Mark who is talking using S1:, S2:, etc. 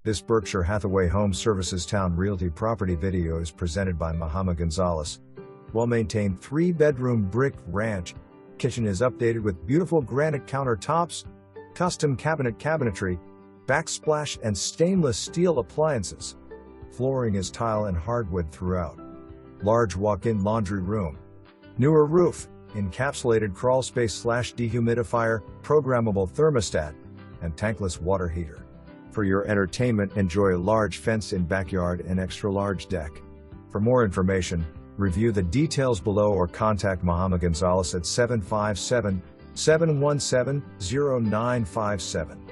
S1: This Berkshire Hathaway Home Services Towne Realty property video is presented by Mahama Gonzales. Well-maintained 3-bedroom brick ranch. Kitchen is updated with beautiful granite countertops, custom cabinetry, backsplash and stainless steel appliances. Flooring is tile and hardwood throughout. Large walk-in laundry room. Newer roof, encapsulated crawlspace/dehumidifier, programmable thermostat, and tankless water heater. For your entertainment, enjoy a large fenced-in backyard and extra-large deck. For more information, review the details below or contact Mahama Gonzales at 757-717-0957.